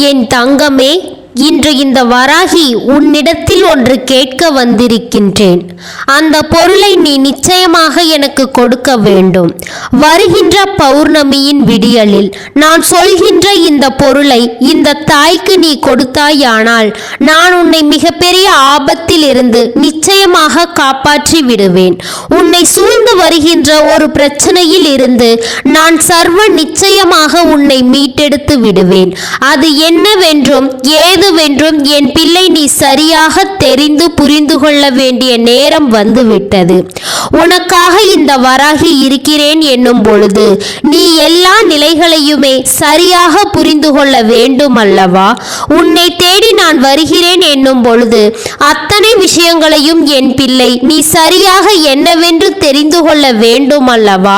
என் தங்கமே, இன்று இந்த வராகி உன்னிடத்தில் ஒன்று கேட்க வந்திருக்கின்றேன். அந்த பொருளை நீ நிச்சயமாக எனக்கு கொடுக்க வேண்டும். வருகின்ற பௌர்ணமியின் விடியலில் நான் சொல்கின்ற இந்த பொருளை இந்த தாய்க்கு நீ கொடுத்தாயானால் நான் உன்னை மிகப்பெரிய ஆபத்தில் இருந்து நிச்சயமாக காப்பாற்றி விடுவேன். உன்னை சூழ்ந்து வருகின்ற ஒரு பிரச்சனையில் இருந்து நான் சர்வ நிச்சயமாக உன்னை மீட்டெடுத்து விடுவேன். அது என்னவென்றும் ஏதுவென்றும் என் பிள்ளை நீ சரியாக தெரிந்து புரிந்து கொள்ள வேண்டிய நேரம் வந்துவிட்டது. உனக்காக இந்த வராகி இருக்கிறேன் என்னும் பொழுது நீ எல்லா நிலைகளையுமே சரியாக புரிந்து கொள்ள வேண்டும் அல்லவா? உன்னை தேடி நான் வருகிறேன் என்னும் பொழுது அத்தனை விஷயங்களையும் என் பிள்ளை நீ சரியாக என்னவென்று தெரிந்து கொள்ள வேண்டும் அல்லவா?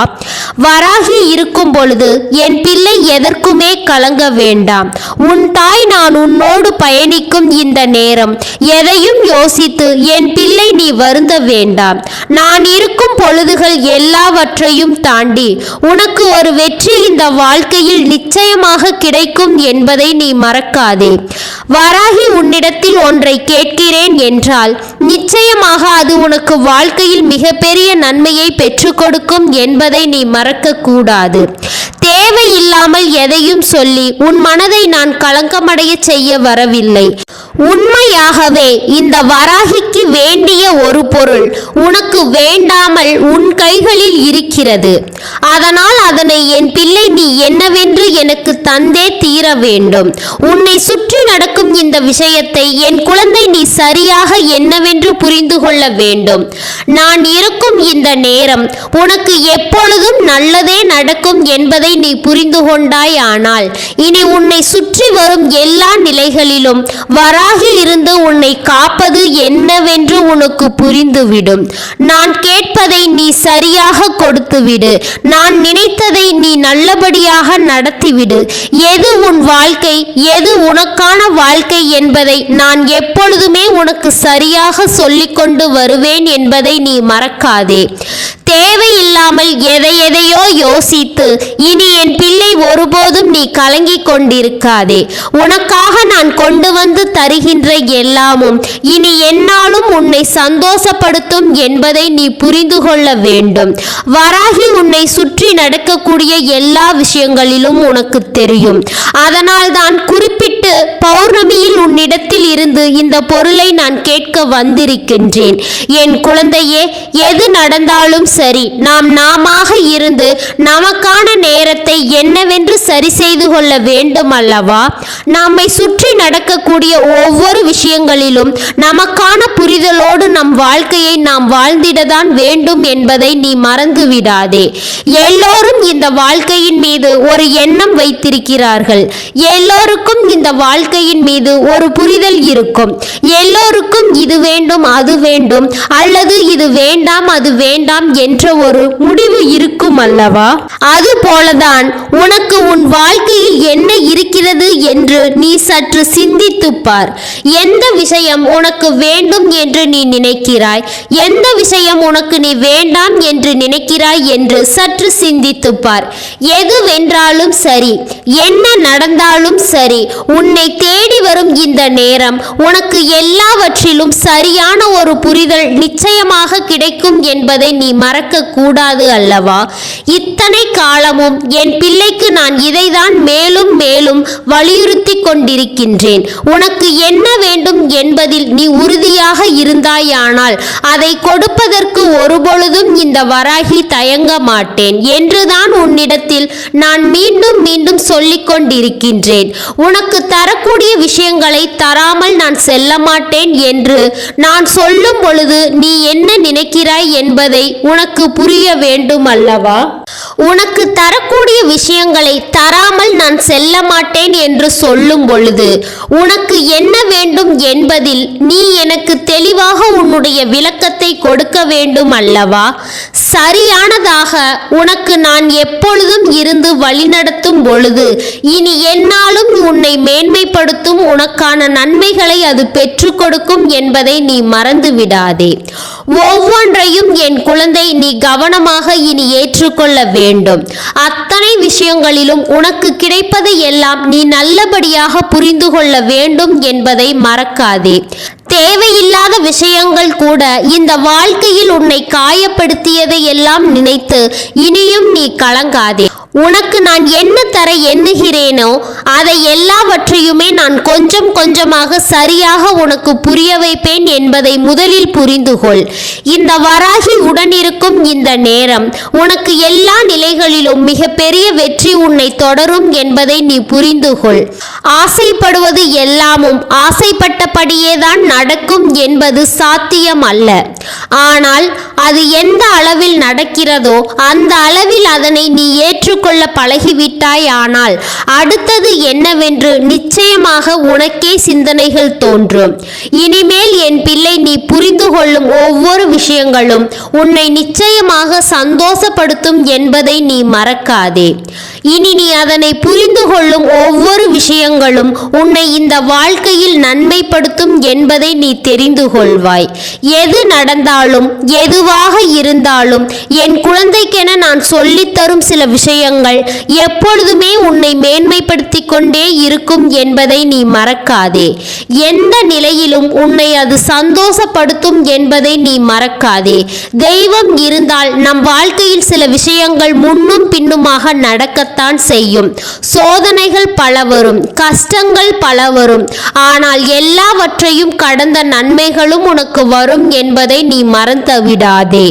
வராகி இருக்கும் பொழுது என் பிள்ளை எதற்குமே கலங்க வேண்டாம். உன் தாய் நான் உன்னோடு பயணிக்கும் இந்த நேரம் எதையும் யோசித்து என் பிள்ளை நீ வருந்த வேண்டாம். நான் இருக்கும் பொழுதுகள் எல்லாவற்றையும் தாண்டி உனக்கு ஒரு வெற்றி இந்த வாழ்க்கையில் நிச்சயமாக கிடைக்கும் என்பதை நீ மறக்காதே. வராகி உன்னிடத்தில் ஒன்றை கேட்கிறேன் என்றால் நிச்சயமாக அது உனக்கு வாழ்க்கையில் மிகப்பெரிய நன்மையை பெற்றுக் கொடுக்கும் என்பதை நீ மறக்க கூடாது. தேவையில்லாமல் எதையும் சொல்லி உன் மனதை நான் களங்கமடைய செய்ய வரவில்லை. உண்மையாகவே இந்த வராகிக்கு வேண்டிய ஒரு பொருள் உனக்கு வேண்டாமல் உன் கைகளில் இருக்கிறது. அதனால் அதனை என் பிள்ளை நீ என்னவென்று எனக்கு தந்தே தீர வேண்டும். உன்னை சுற்றி நடக்கும் இந்த விஷயத்தை என் குழந்தை நீ சரியாக என்னவென்று புரிந்து கொள்ள வேண்டும். நான் இருக்கும் இந்த நேரம் உனக்கு எப்பொழுதும் நல்லதே நடக்கும் என்பதை நீ புரிந்து கொண்டாயானால் இனி உன்னை சுற்றி வரும் எல்லா நிலைகளிலும் வராகி இருந்து உன்னை காப்பது என்னவென்று உனக்கு புரிந்துவிடும். நான் கேட்பதை நீ சரியாக கொடுத்துவிடு. நான் நினைத்ததை நீ நல்லபடியாக நடத்திவிடு. எது உன் வாழ்க்கை, எது உனக்கான வாழ்க்கை என்பதை நான் எப்பொழுதுமே உனக்கு சரியாக சொல்லிக்கொண்டு வருவேன் என்பதை நீ மறக்காதே. தேவையில்லாமல் எதையோ யோசித்து இனி என் பிள்ளை ஒருபோதும் நீ கலங்கிக் கொண்டிருக்காதே. உனக்காக நான் கொண்டு வந்து தருகின்ற எல்லாமும் இனி என்னாலும் உன்னை சந்தோஷப்படுத்தும் என்பதை நீ புரிந்து கொள்ள வேண்டும். வராகி உன்னை சுற்றி நடக்கக்கூடிய எல்லா விஷயங்களிலும் உனக்கு தெரியும். அதனால் தான் குறிப்பிட்டு பௌர்ணமியில் உன்னிடத்தில் இருந்து இந்த பொருளை நான் கேட்க வந்திருக்கின்றேன். என் குழந்தையே, எது நடந்தாலும் சரி, நாமாக இருந்து நமக்கான நேரத்தை என்னவென்று சரி செய்து கொள்ள வேண்டும் அல்லவா? நம்மை சுற்றி நடக்கக்கூடிய ஒவ்வொரு விஷயங்களிலும் நமக்கான புரிதலோடு நம் வாழ்க்கையை நாம் வாழ்ந்திடதான் வேண்டும் என்பதை நீ மறந்து விடாதே. எல்லோரும் இந்த வாழ்க்கையின் மீது ஒரு எண்ணம் வைத்திருக்கிறார்கள். எல்லோருக்கும் இந்த வாழ்க்கையின் மீது ஒரு புரிதல் இருக்கும். எல்லோருக்கும் இது வேண்டும் அது வேண்டும், அல்லது இது வேண்டாம் அது வேண்டாம் என்ற ஒரு முடிவு இருக்கும் அல்லவா? அது போலதான் உனக்கு உன் வாழ்க்கையில் என்ன இருக்கிறது என்று நீ சற்று சிந்தித்துப் பார். எந்த விஷயம் உனக்கு வேண்டும் என்று நீ நினைக்கிறாய், எந்த விஷயம் உனக்கு நீ வேண்டாம் என்று நினைக்கிறாய் என்று சற்று சிந்தித்துப் பார். எதுவென்றாலும் சரி, என்ன நடந்தாலும் சரி, உன்னை தேடி வரும் இந்த நேரம் உனக்கு எல்லாவற்றிலும் சரியான ஒரு புரிதல் நிச்சயமாக கிடைக்கும் என்பதை நீ மறக்க கூடாது அல்லவா? இத்தனை காலமும் என் பிள்ளைக்கு நான் இதைதான் மேலும் மேலும் வலியுறுத்தி கொண்டிருக்கின்றேன். உனக்கு என்ன வேண்டும் என்பதில் நீ உறுதியாக இருந்தாயானால் அதை கொடுப்பதற்கு ஒருபொழுதும் இந்த வராகி தயங்க மாட்டேன் என்றுதான் உன்னிடத்தில் நான் மீண்டும் மீண்டும் சொல்லிக் கொண்டிருக்கின்றேன். உனக்கு தரக்கூடிய விஷயங்களை தராமல் நான் செல்ல மாட்டேன் என்று நான் சொல்லும் பொழுது நீ என்ன நினைக்கிறாய் என்பதை உனக்கு புரிய வேண்டும் அல்லவா? உனக்கு தரக்கூடிய விஷயங்களை தராமல் நான் செல்ல மாட்டேன் என்று சொல்லும் பொழுது உனக்கு என்ன வேண்டும் என்பதில் நீ எனக்கு தெளிவாக உன்னுடைய விளக்கத்தை கொடுக்க வேண்டும் அல்லவா? சரியானதாக உனக்கு நான் எப்பொழுதும் இருந்து வழிநடத்தும் பொழுது இனி என்னாலும் உன்னை மேன்மைப்படுத்தும் உனக்கான நன்மைகளை அது பெற்றுக் கொடுக்கும் என்பதை நீ மறந்து விடாதே. ஒவ்வொன்றையும் என் குழந்தை நீ கவனமாக இனி ஏற்றுக்கொள்ள வேண்டும். அத்தனை விஷயங்களிலும் உனக்கு கிடைப்பதை எல்லாம் நீ நல்லபடியாக புரிந்து கொள்ள வேண்டும் என்பதை மறக்காதே. தேவையில்லாத விஷயங்கள் கூட இந்த வாழ்க்கையில் உன்னை காயப்படுத்தியதை எல்லாம் நினைத்து இனியும் நீ கலங்காதே. உனக்கு நான் என்ன தர எண்ணுகிறேனோ அதை எல்லாவற்றையுமே நான் கொஞ்சம் கொஞ்சமாக சரியாக உனக்கு புரிய வைப்பேன் என்பதை முதலில் புரிந்து கொள். இந்த வராகி உடனிருக்கும் இந்த நேரம் உனக்கு எல்லா நிலைகளிலும் மிகப்பெரிய வெற்றி உன்னை தொடரும் என்பதை நீ புரிந்து கொள். ஆசைப்படுவது எல்லாமும் ஆசைப்பட்டபடியே தான் நடக்கும் என்பது சாத்தியம் அல்ல. ஆனால் அது எந்த அளவில் நடக்கிறதோ அந்த அளவில் அதனை நீ ஏற்றுக்கொள்ள பழகிவிட்டாய். ஆனால் அடுத்தது என்னவென்று நிச்சயமாக உனக்கே சிந்தனைகள் தோன்றும். இனிமேல் என் பிள்ளை, நீ புரிந்து கொள்ளும் ஒவ்வொரு விஷயங்களும் உன்னை நிச்சயமாக சந்தோஷப்படுத்தும் என்பதை நீ மறக்காதே. இனி நீ அதனை புரிந்து கொள்ளும் ஒவ்வொரு விஷயங்களும் உன்னை இந்த வாழ்க்கையில் நன்மைப்படுத்தும் என்பதை நீ தெரிந்து கொள்வாய். எது நடந்தாலும் எதுவாக இருந்தாலும் என் குழந்தைக்கென நான் சொல்லித்தரும் சில விஷயங்கள் எப்பொழுதுமே உன்னை மேன்மைப்படுத்தி கொண்டே இருக்கும் என்பதை நீ மறக்காதே. எந்த நிலையிலும் உன்னை அது சந்தோஷப்படுத்தும் என்பதை நீ மறக்காதே. தெய்வம் இருந்தால் நம் வாழ்க்கையில் சில விஷயங்கள் முன்னும் பின்னுமாக நடக்கத்தான் செய்யும். சோதனைகள் பல வரும், கஷ்டங்கள் பல வரும். ஆனால் எல்லாவற்றையும் கடந்த நன்மைகளும் உனக்கு வரும் என்பதை நீ மறந்து விடாதே.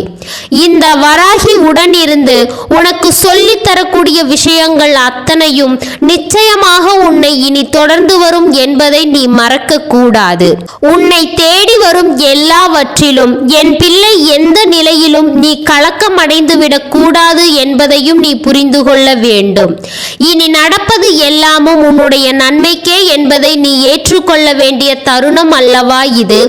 இந்த வராகி உடனிருந்து உனக்கு சொல்லித் தரக்கூடிய விஷயங்கள் அத்தனையும் நிச்சயமாக உன்னை இனி தொடர்ந்து வரும் என்பதை நீ மறக்க கூடாது. உன்னை தேடி வரும் எல்லாவற்றிலும் என் பிள்ளை, எந்த நிலையிலும் நீ கலக்கமடைந்து விடக் கூடாது என்பதையும் நீ புரிந்து கொள்ள வேண்டும். இனி நடப்பது எல்லாமும் உன்னுடைய நன்மைக்கே என்பதை நீ ஏற்றுக்கொள்ள வேண்டிய தருணம் அல்லவா இது?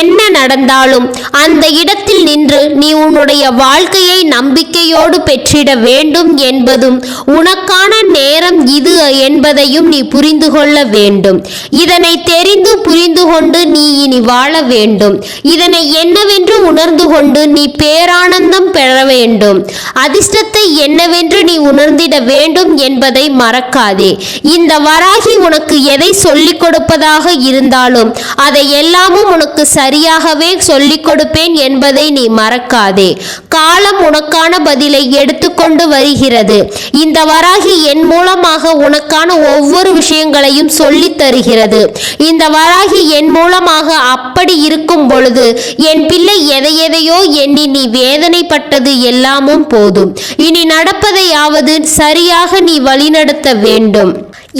என்ன நடந்தாலும் அந்த இடத்தில் நின்று நீ உன்னுடைய வாழ்க்கையை நம்பிக்கையோடு பெற்றிட வேண்டும் என்பதும் உனக்கான நேரம் இது என்பதையும் நீ புரிந்து கொள்ள வேண்டும். இதனை தெரிந்து புரிந்து கொண்டு நீ இனி வாழ வேண்டும். இதனை என்னவென்று உணர்ந்து கொண்டு நீ பேரானந்தம் பெற வேண்டும். அதிர்ஷ்டத்தை என்னவென்று நீ உணர்ந்திட வேண்டும் என்பதை மறக்காதே. இந்த வராகி உனக்கு எதை சொல்லிக் கொடுப்பதாக இருந்தாலும் அதை எல்லாமும் உனக்கு சரியாகவே சொல்லிக் கொடுப்பேன் என்பதை நீ மறக்காதே. காலம் உனக்கான பதிலை எடுத்துக்கொண்டு வருகிறது. இந்த வராகி என் மூலமாக உனக்கான ஒவ்வொரு விஷயங்களையும் சொல்லித் தருகிறது. இந்த வராகி என் மூலமாக அப்படி இருக்கும் பொழுது என் பிள்ளை, எதையெதையோ எண்ணி நீ வேதனைப்பட்டது எல்லாமும் போதும். இனி நடப்பதையாவது சரியாக நீ வழிநடத்த வேண்டும்.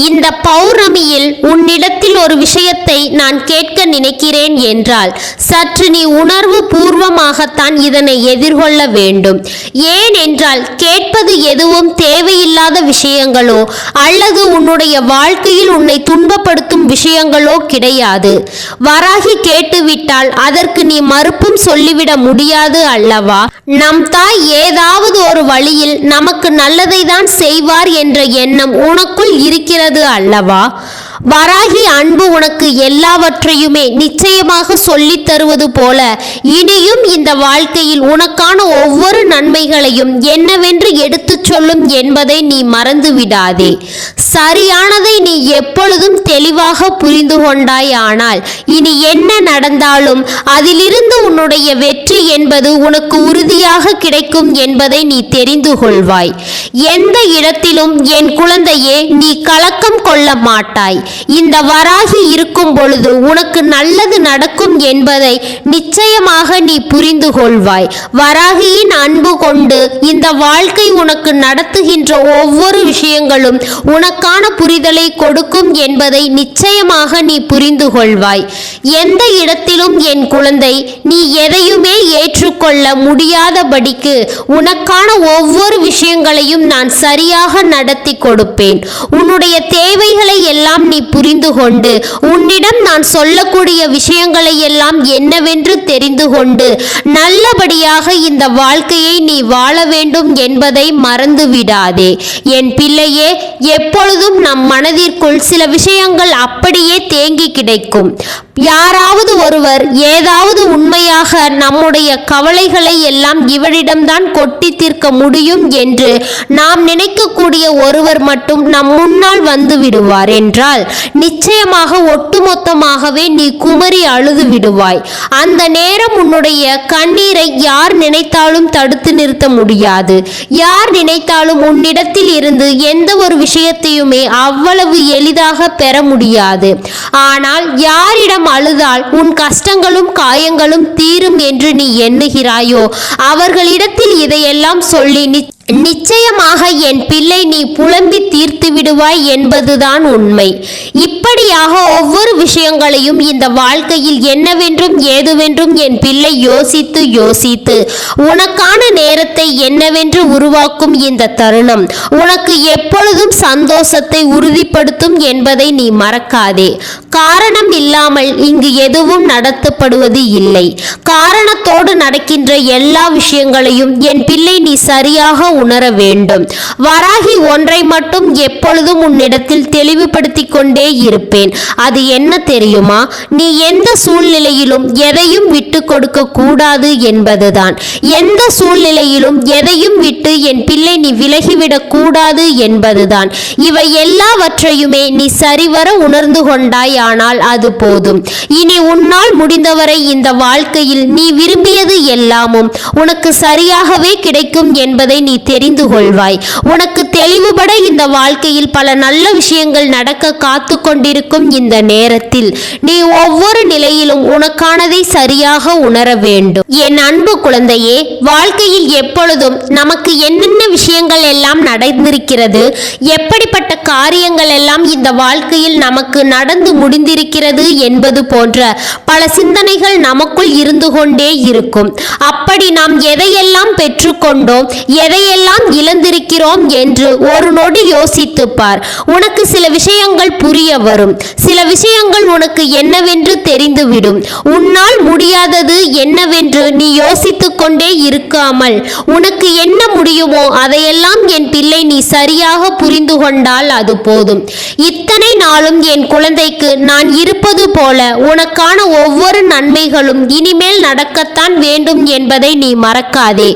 இந்த பௌர்ணமியில் உன்னிடத்தில் ஒரு விஷயத்தை நான் கேட்க நினைக்கிறேன் என்றால் சற்று நீ உணர்வு பூர்வமாகத்தான் இதனை எதிர்கொள்ள வேண்டும். ஏன் என்றால் கேட்பது எதுவும் தேவையில்லாத விஷயங்களோ அல்லது உன்னுடைய வாழ்க்கையில் உன்னை துன்பப்படுத்தும் விஷயங்களோ கிடையாது. வராகி கேட்டுவிட்டால் அதற்கு நீ மறுப்பும் சொல்லிவிட முடியாது அல்லவா? நம் தாய் ஏதாவது ஒரு வழியில் நமக்கு நல்லதை தான் செய்வார் என்ற எண்ணம் உனக்குள் இருக்கிறது அல்லவா? வராகி அன்பு உனக்கு எல்லாவற்றையுமே நிச்சயமாக சொல்லித் தருவது போல இனியும் இந்த வாழ்க்கையில் உனக்கான ஒவ்வொரு நன்மைகளையும் என்னவென்று எடுத்துச் சொல்லும் என்பதை நீ மறந்து விடாதே. சரியானதை நீ எப்பொழுதும் தெளிவாக புரிந்து கொண்டாய். ஆனால் இனி என்ன நடந்தாலும் அதிலிருந்து உன்னுடைய வெற்றி என்பது உனக்கு உறுதியாக கிடைக்கும் என்பதை நீ தெரிந்து கொள்வாய். எந்த இடத்திலும் என் குழந்தையே, நீ கலக்கம் கொள்ள மாட்டாய். இந்த வராகி இருக்கும் பொழுது உனக்கு நல்லது நடக்கும் என்பதை நிச்சயமாக நீ புரிந்து கொள்வாய். வராகியின் அன்பு கொண்டு இந்த வாழ்க்கை உனக்கு நடத்துகின்ற ஒவ்வொரு விஷயங்களும் உனக்கான புரிதலை கொடுக்கும் என்பதை நிச்சயமாக நீ புரிந்து கொள்வாய். எந்த இடத்திலும் என் குழந்தை, நீ எதையுமே ஏற்றுக்கொள்ள முடியாதபடிக்கு உனக்கான ஒவ்வொரு விஷயங்களையும் நான் சரியாக நடத்தி கொடுப்பேன். உன்னுடைய தேவைகளை எல்லாம் நீ புரிந்து கொண்டு உன்னிடம் நான் சொல்லக்கூடிய விஷயங்களை எல்லாம் என்னவென்று தெரிந்து கொண்டு நல்லபடியாக இந்த வாழ்க்கையை நீ வாழ வேண்டும் என்பதை மறந்து விடாதே. என் பிள்ளையே, எப்பொழுதும் நம் மனதிற்குள் சில விஷயங்கள் அப்படியே தேங்கி கிடைக்கும். யாராவது ஒருவர் ஏதாவது உண்மையாக நம்முடைய கவலைகளை எல்லாம் இவரிடம்தான் கொட்டி தீர்க்க முடியும் என்று நாம் நினைக்கக்கூடிய ஒருவர் மட்டும் நம் முன்னால் வந்து விடுவார் என்றால் நிச்சயமாக ஒட்டுமொத்தமாகவே நீ குமரி அழுது விடுவாய். அந்த நேரம் உன்னுடைய கண்ணீரை யார் நினைத்தாலும் தடுத்து நிறுத்த முடியாது. யார் நினைத்தாலும் உன்னிடத்தில் இருந்து எந்த ஒரு விஷயத்தையுமே அவ்வளவு எளிதாக பெற முடியாது. ஆனால் யாரிடம் அழுதால் உன் கஷ்டங்களும் காயங்களும் தீரும் என்று நீ எண்ணுகிறாயோ அவர்களிடத்தில் இதையெல்லாம் சொல்லி நிச்சயமாக என் பிள்ளை நீ புலம்பி தீர்த்து விடுவாய் என்பதுதான் உண்மை. இப்படியாக ஒவ்வொரு விஷயங்களையும் இந்த வாழ்க்கையில் என்னவென்றும் ஏதுவென்றும் என் பிள்ளை யோசித்து யோசித்து உனக்கான நேரத்தை என்னவென்று உருவாக்கும் இந்த தருணம் உனக்கு எப்பொழுதும் சந்தோஷத்தை உறுதிப்படுத்தும் என்பதை நீ மறக்காதே. காரணம் இல்லாமல் இங்கு எதுவும் நடத்தப்படுவது இல்லை. காரணத்தோடு நடக்கின்ற எல்லா விஷயங்களையும் என் பிள்ளை நீ சரியாக உணர வேண்டும். வராகி ஒன்றை மட்டும் எப்பொழுதும் உன்னிடத்தில் தெளிவுபடுத்தி கொண்டே இருப்பேன். அது என்ன தெரியுமா? நீ எந்த சூழ்நிலையிலும் எதையும் விட்டு கொடுக்க கூடாது என்பதுதான். எந்த சூழ்நிலையிலும் எதையும் விட்டு என் பிள்ளை நீ விலகிவிடக் கூடாது என்பதுதான். இவை எல்லாவற்றையுமே நீ சரிவர உணர்ந்து கொண்டாய். ஆனால் அது போதும். இனி உன்னால் முடிந்தவரை இந்த வாழ்க்கையில் நீ விரும்பியது எல்லாமும் உனக்கு சரியாகவே கிடைக்கும் என்பதை நீ தெரிந்து கொள்வாய். உனக்கு தெளிவுபட இந்த வாழ்க்கையில் பல நல்ல விஷயங்கள் நடக்க காத்து கொண்டிருக்கும் இந்த நேரத்தில் நீ ஒவ்வொரு நிலையிலும் உனக்கானதை சரியாக உணர வேண்டும். என் அன்பு குழந்தையே, வாழ்க்கையில் எப்பொழுதும் நமக்கு என்னென்ன விஷயங்கள் எல்லாம் நடந்திருக்கிறது, எப்படிப்பட்ட காரியங்கள் எல்லாம் இந்த வாழ்க்கையில் நமக்கு நடந்து முடிந்திருக்கிறது என்பது போன்ற பல சிந்தனைகள் நமக்குள் இருந்து கொண்டே இருக்கும். அப்படி நாம் எதையெல்லாம் பெற்றுக்கொண்டோம், எதையெல்லாம் இழந்திருக்கிறோம் என்று ஒரு நொடி யோசித்து பார். உனக்கு சில விஷயங்கள் புரிய வரும். சில விஷயங்கள் உனக்கு என்னவென்று தெரிந்துவிடும். உன்னால் முடியாதது என்னவென்று நீ யோசித்துக் கொண்டே இருக்காமல் உனக்கு என்ன முடியுமோ அதையெல்லாம் என் பிள்ளை நீ சரியாக புரிந்து கொண்டால் அது போதும். இத்தனை நாளும் என் குழந்தைக்கு நான் இருப்பது போல உனக்கான ஒவ்வொரு நன்மைகளும் இனிமேல் நடக்கத்தான் வேண்டும் என்பதை நீ மறக்காதே.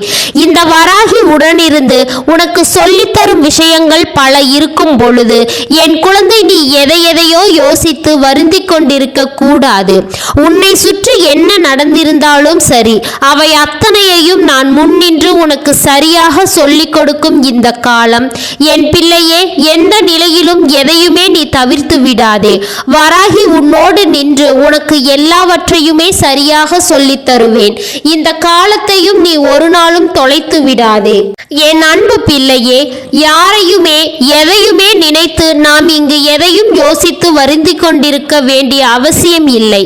இந்த வராகி உடனிருந்து உனக்கு சொல்லித்தரும் விஷயங்கள் பல இருக்கும் பொழுது என் குழந்தை நீ எதையோ யோசித்து வருந்தி கொண்டிருக்க கூடாது. உன்னை சுற்றி என்ன நடந்திருந்தாலும் சரி, அவை அத்தனையையும் நான் முன்னின்று உனக்கு சரியாக சொல்லிக் கொடுக்கும் இந்த காலம். என் பிள்ளையே, எந்த நிலையிலும் எதையுமே நீ தவிர்த்து விடாதே. வராகி உன்னோடு நின்று உனக்கு எல்லாவற்றையுமே சரியாக சொல்லித் தருவேன். இந்த காலத்தையும் நீ ஒரு நாளும் தொலைத்து விடாதே. என் அன்பு பிள்ளையே, யாரையுமே எதையுமே நினைத்து நாம் இங்கு எதையும் யோசித்து வருந்தி கொண்டிருக்க வேண்டிய அவசியம் இல்லை.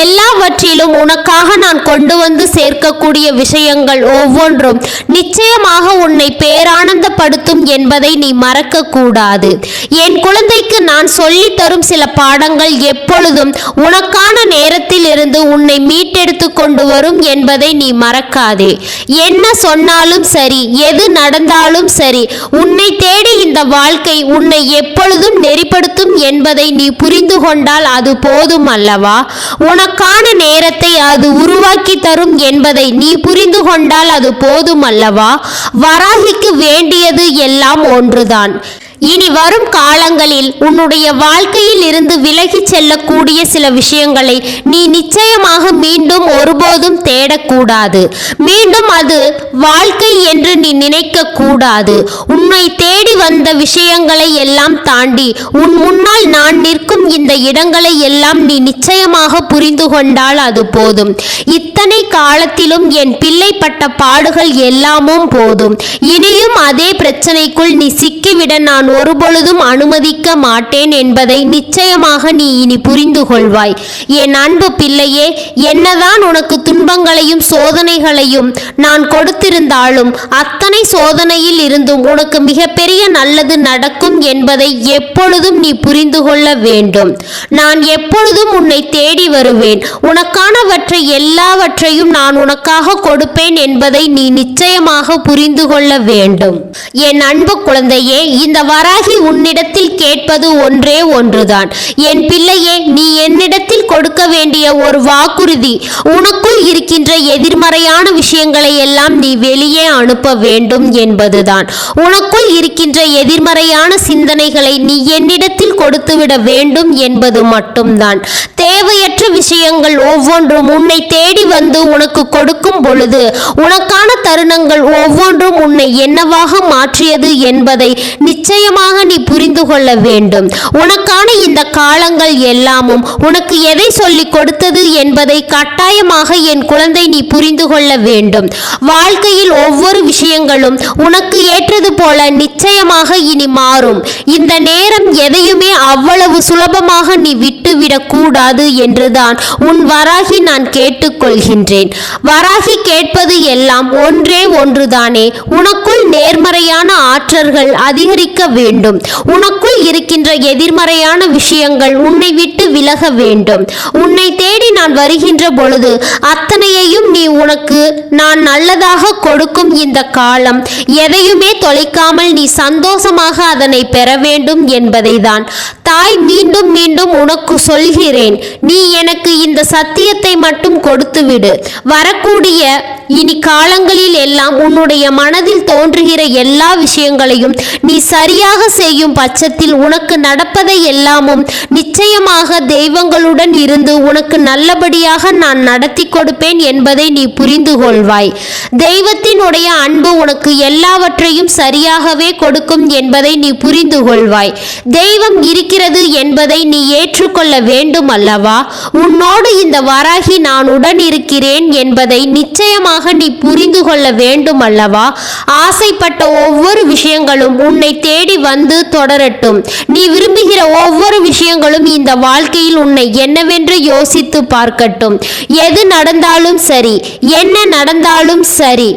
எல்லாவற்றிலும் உனக்காக நான் கொண்டு வந்து சேர்க்கக்கூடிய விஷயங்கள் ஒவ்வொன்றும் நிச்சயமாக உன்னை பேரானந்தப்படுத்தும் என்பதை நீ மறக்க கூடாது. என் குழந்தைக்கு நான் சொல்லித் தரும் சில பாடங்கள் எப்பொழுதும் உனக்கான நேரத்தில் இருந்து உன்னை மீட்டெடுத்து கொண்டு வரும் என்பதை நீ மறக்காதே. என்ன சொன்னாலும் சரி, எது நடந்தாலும் சரி, உன்னை தேடி இந்த வாழ்க்கை உன்னை எப்பொழுதும் நெறிப்படுத்தும் என்பதை நீ புரிந்து கொண்டால் அது போதும் அல்லவா? உனக்கான நேரத்தை அது உருவாக்கி தரும் என்பதை நீ புரிந்து கொண்டால் அது போதும் அல்லவா? வராகிக்கு வேண்டியது எல்லாம் ஒன்றுதான். இனி வரும் காலங்களில் உன்னுடைய வாழ்க்கையில் இருந்து விலகி செல்லக்கூடிய சில விஷயங்களை நீ நிச்சயமாக மீண்டும் ஒருபோதும் தேடக்கூடாது. மீண்டும் அது வாழ்க்கை என்று நீ நினைக்க கூடாது. உன்னை தேடி வந்த விஷயங்களை எல்லாம் தாண்டி உன் முன்னால் நான் நிற்கும் இந்த இடங்களை எல்லாம் நீ நிச்சயமாக புரிந்து கொண்டால் அது போதும். இத்தனை காலத்திலும் என் பிள்ளை பட்ட பாடுகள் எல்லாமும் போதும். இனியும் அதே பிரச்சனைக்குள் நீ சிக்கிவிட நான் ஒருபொழுதும் அனுமதிக்க மாட்டேன் என்பதை நிச்சயமாக நீ இனி புரிந்து கொள்வாய். என் அன்பு பிள்ளையே, என்னதான் உனக்கு துன்பங்களையும் சோதனைகளையும் நான் கொடுத்திருந்தாலும் அத்தனை சோதனையில் இருந்தும் உனக்கு மிகப்பெரிய நல்லது நடக்கும் என்பதை எப்பொழுதும் நீ புரிந்து கொள்ள வேண்டும். நான் எப்பொழுதும் உன்னை தேடி வருவேன். உனக்கானவற்றை எல்லாவற்றையும் நான் உனக்காக கொடுப்பேன் என்பதை நீ நிச்சயமாக புரிந்து கொள்ள வேண்டும். என் அன்பு குழந்தையே, இந்த வராகி உன்னிடத்தில் கேட்பது ஒன்றே ஒன்றுதான். என் பிள்ளையே, நீ என்னிடத்தில் கொடுக்க வேண்டிய ஒரு வாக்குறுதி, உனக்குள் இருக்கின்ற எதிர்மறையான விஷயங்களை எல்லாம் நீ வெளியே அனுப்ப வேண்டும் என்பதுதான். உனக்குள் இருக்கின்ற எதிர்மறையான சிந்தனைகளை நீ என்னிடத்தில் கொடுத்துவிட வேண்டும் என்பது மட்டும்தான். தேவையற்ற விஷயங்கள் ஒவ்வொன்றும் உன்னை தேடி வந்து உனக்கு கொடுக்கும் பொழுது உனக்கான தருணங்கள் ஒவ்வொன்றும் உன்னை என்னவாக மாற்றியது என்பதை நிச்சயமாக நீ புரிந்து கொள்ள வேண்டும். உனக்கான இந்த காலங்கள் எல்லாமும் உனக்கு எதை சொல்லிக் கொடுத்தது என்பதை கட்டாயமாக என் குழந்தை நீ புரிந்து கொள்ள வேண்டும். வாழ்க்கையில் ஒவ்வொரு விஷயங்களும் உனக்கு ஏற்றது போல நிச்சயமாக இனி மாறும். இந்த நேரம் எதையுமே அவ்வளவு சுலபமாக நீ விட்டுவிடக் கூடாது என்றுதான் உன் வராகி நான் கேட்டுக்கொள்கின்றேன். வராகி கேட்பது எல்லாம் ஒன்றே ஒன்றுதானே. உனக்குள் நேர்மறையான ஆற்றல்கள் அதிகரிக்க வேண்டும். உனக்குள் இருக்கின்ற எதிர்மறையான விஷயங்கள் உன்னை விட்டு விலக வேண்டும். உன்னை தேடி நான் வருகின்ற பொழுது அத்தனையையும் நீ உனக்கு நான் நல்லதாக கொடுக்கும் இந்த காலம் எதையுமே தொலைக்காமல் நீ சந்தோஷமாக அதனை பெற வேண்டும் என்பதை தான் தாய் மீண்டும் மீண்டும் உனக்கு சொல்கிறேன். நீ எனக்கு இந்த சத்தியத்தை மட்டும் கொடுத்துவிடு. வரக்கூடிய இனி காலங்களில் எல்லாம் உன்னுடைய மனதில் தோன்றுகிற எல்லா விஷயங்களையும் நீ சரியாக செய்யும் பட்சத்தில் உனக்கு நடப்பதை எல்லாமும் நிச்சயமாக தெய்வங்களுடன் இருந்து உனக்கு நல்லபடியாக நான் நடத்தி கொடுப்பேன் என்பதை நீ புரிந்து கொள்வாய். தெய்வத்தினுடைய அன்பு உனக்கு எல்லாவற்றையும் சரியாகவே கொடுக்கும் என்பதை நீ புரிந்து கொள்வாய். தெய்வம் இருக்கிறது என்பதை நீ ஏற்றுக்கொள்ள வேண்டும் அல்லவா? உன்னோடு இந்த வராகி நான் உடன் இருக்கிறேன் என்பதை நிச்சயமாக நீ புரிந்து கொள்ள வேண்டும் அல்லவா? ஆசைப்பட்ட ஒவ்வொரு விஷயங்களும் உன்னை தேடி வந்து தொடரட்டும். நீ விரும்புகிற ஒவ்வொரு விஷயங்களும் இந்த வாழ்க்கையில் உன்னை என்னவென்று யோசித்து பார்க்கட்டும். எது நடந்தாலும் சரி, என்ன நடந்தாலும் சரி,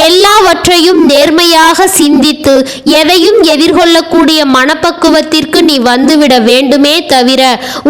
எல்லாவற்றையும் நேர்மையாக சிந்தித்து எதையும் எதிர்கொள்ளக்கூடிய மனப்பக்குவத்திற்கு நீ வந்துவிட வேண்டுமே தவிர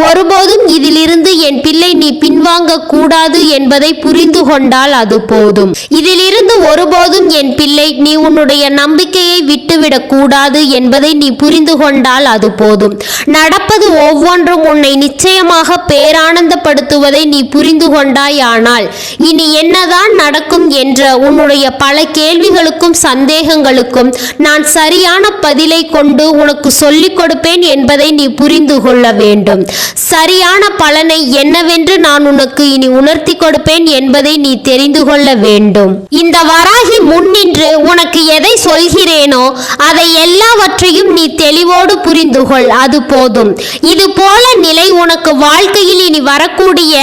ஒருபோதும் இதிலிருந்து என் பிள்ளை நீ பின்வாங்க கூடாது என்பதை புரிந்து கொண்டால் அது போதும். இதிலிருந்து ஒருபோதும் என் பிள்ளை நீ உன்னுடைய நம்பிக்கையை விட்டுவிடக் கூடாது என்பதை நீ புரிந்து கொண்டால் அது போதும். நடப்பது ஒவ்வொன்றும் உன்னை நிச்சயமாக பேரானந்தப்படுத்துவதை நீ புரிந்து கொண்டாயானால் இனி என்னதான் நடக்கும் என்ற உன்னுடைய பல கேள்விகளுக்கும் சந்தேகங்களுக்கும் நான் சரியான பதிலை கொண்டு உனக்கு சொல்லிக் கொடுப்பேன் என்பதை நீ புரிந்து கொள்ள வேண்டும். சரியான பலனை என்னவென்று நான் உனக்கு இனி உணர்த்தி கொடுப்பேன் என்பதை நீ தெரிந்து கொள்ள வேண்டும். இந்த வராகி முன்னின்று உனக்கு எதை சொல்கிறேனோ அதை எல்லாவற்றையும் நீ தெளிவோடு புரிந்து கொள். அது போதும். இது போல நிலை உனக்கு வாழ்க்கையில் இனி வரக்கூடிய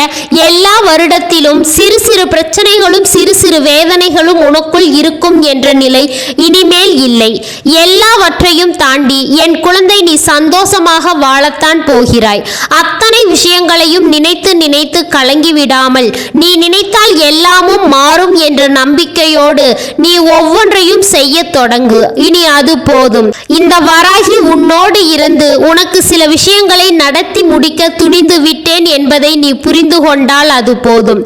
எல்லா வருடத்திலும் சிறு சிறு பிரச்சனைகளும் சிறு சிறு வேதனைகளும் உனக்குள் இருக்கும் என்ற நிலை இனிமேல் இல்லை. எல்லாவற்றையும் தாண்டி என் குழந்தை நீ சந்தோஷமாக வாழத்தான் போகிறாய். அத்தனை விஷயங்களையும் நினைத்து நினைத்து கலங்கிவிடாமல் நீ நினைத்தால் எல்லாமும் மாறும் என்ற நம்பிக்கையோடு நீ ஒவ்வொன்றையும் செய்ய தொடங்கு. இனி அது போதும். இந்த வராகி உன்னோடு இருந்து உனக்கு சில விஷயங்களை நடத்தி முடிக்க துணிந்து விட்டேன் என்பதை நீ புரிந்து கொண்டால் அது போதும்.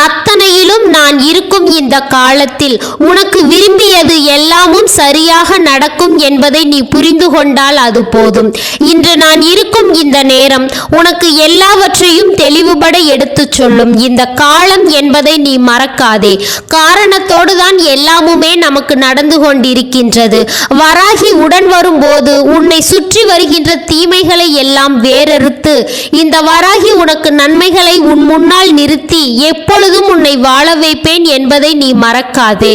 அத்தனையிலும் நான் இருக்கும் இந்த காலத்தில் உனக்கு விரும்பியது எல்லாமும் சரியாக நடக்கும் என்பதை நீ புரிந்து கொண்டால் அது போதும். இன்று நான் இருக்கும் இந்த நேரம் உனக்கு எல்லாவற்றையும் தெளிவுபட எடுத்துச் சொல்லும் இந்த காலம் என்பதை நீ மறக்காதே. காரணத்தோடு தான் எல்லாமுமே நமக்கு நடந்து கொண்டிருக்கின்றது. வராகி உடன் வரும்போது உன்னை சுற்றி வருகின்ற தீமைகளை எல்லாம் வேறறுத்து இந்த வராகி உனக்கு நன்மைகளை உன் முன்னால் நிறுத்தி எப்பொழுதும் உன்னை வாழ வைப்பேன் என்பதை நீ மறக்காதே.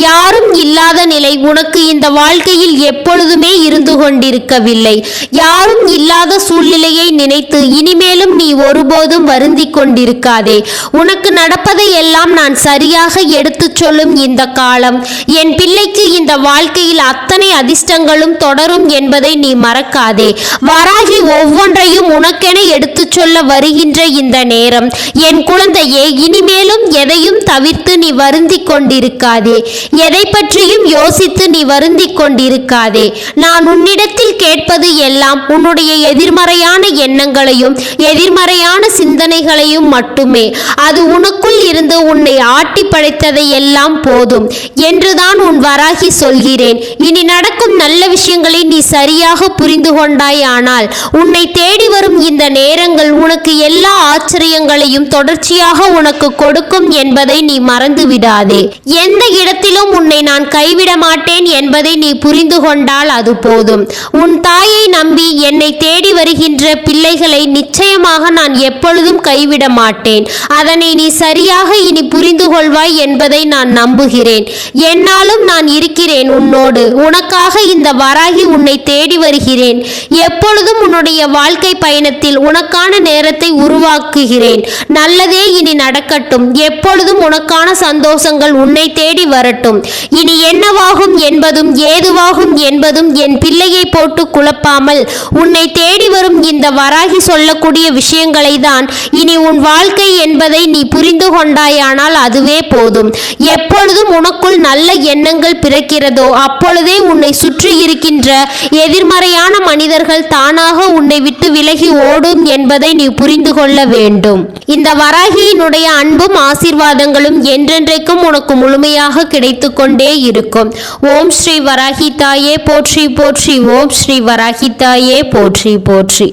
யாரும் இல்லாத நிலை உனக்கு இந்த வாழ்க்கையில் எப்பொழுதுமே இருந்து கொண்டிருக்கவில்லை. யாரும் இல்லாத சூழ்நிலையை நினைத்து இனிமேலும் நீ ஒருபோதும் வருந்தி கொண்டிருக்காதே. உனக்கு நடப்பதை எல்லாம் நான் சரியாக எடுத்துச் சொல்லும் இந்த காலம் என் பிள்ளைக்கு இந்த வாழ்க்கையில் அத்தனை அதிர்ஷ்டங்களும் தொடரும் என்பதை நீ மறக்காதே. வராகி ஒவ்வொன்றையும் உனக்கென எடுத்துச் சொல்ல வருகின்ற இந்த நேரம், என் குழந்தையே, இனிமேலும் எதையும் தவிர்த்து நீ வருந்திக் கொண்டிருக்காதே. எதை பற்றியும் யோசித்து நீ வருந்திக் கொண்டிருக்காதே. நான் உன்னிடத்தில் கேட்பது எல்லாம் உன்னுடைய எதிர்மறையான எண்ணங்களையும் எதிர்மறையான சிந்தனைகளையும் மட்டுமே. அது உனக்குள் இருந்து உன்னை ஆட்டி படைத்ததை எல்லாம் போதும் என்றுதான் உன் வராகி சொல்கிறேன். இனி நடக்கும் நல்ல விஷயங்களை நீ சரியாக புரிந்து கொண்டாயானால் உன்னை தேடி வரும் இந்த நேரங்கள் உனக்கு எல்லா ஆச்சரியங்களையும் தொடர்ச்சியாக உனக்கு கொடுக்கும் என்பதை நீ மறந்து விடாதே. எந்த இடத்திலும் உன்னை நான் கைவிட மாட்டேன் என்பதை நீ புரிந்து கொண்டால் அது போதும். உன் தாயை நம்பி என்னை தேடி வருகின்ற பிள்ளைகளை நிச்சயமாக நான் எப்பொழுதும் கைவிட மாட்டேன். அதனை நீ சரியாக இனி புரிந்து கொள்வாய் என்பதை நான் நம்புகிறேன். என்னாலும் நான் இருக்கிறேன் உன்னோடு. உனக்காக இந்த வராகி உன்னை தேடி வருகிறேன். எப்பொழுதும் உன்னுடைய வாழ்க்கை பயணத்தில் உனக்கான நேரத்தை உருவாக்குகிறேன். நல்லதே இனி நடக்கட்டும். எப்பொழுதும் உனக்கான சந்தோஷங்கள் உன்னை தேடி வரட்டும். இனி என்னவாகும் என்பதும் ஏதுவாகும் என்பதும் என் பிள்ளையை போட்டு குழப்பாமல் உன்னை தேடி வரும் இந்த வராகி சொல்லக்கூடிய விஷயங்களை தான் இனி உன் வாழ்க்கை என்பதை நீ புரிந்து கொண்டாயானால் அதுவே போதும். எப்பொழுதும் உனக்குள் நல்ல எண்ணங்கள் பிறக்கிறதோ அப்பொழுதே உன்னை சுற்றி இருக்கின்ற எதிர்மறையான மனிதர்கள் தானாக உன்னை விட்டு விலகி ஓடும் என்பதை நீ புரிந்து கொள்ள வேண்டும். இந்த வராகியினுடைய அன்பும் ஆசீர்வாதங்களும் என்றென்றைக்கும் உனக்கு முழுமையாக கிடைத்து கொண்டே இருக்கும். ஓம் ஸ்ரீ வராகி தாயே போற்றி போற்றி. ஓம் ஸ்ரீ வராகி தாயே போற்றி போற்றி.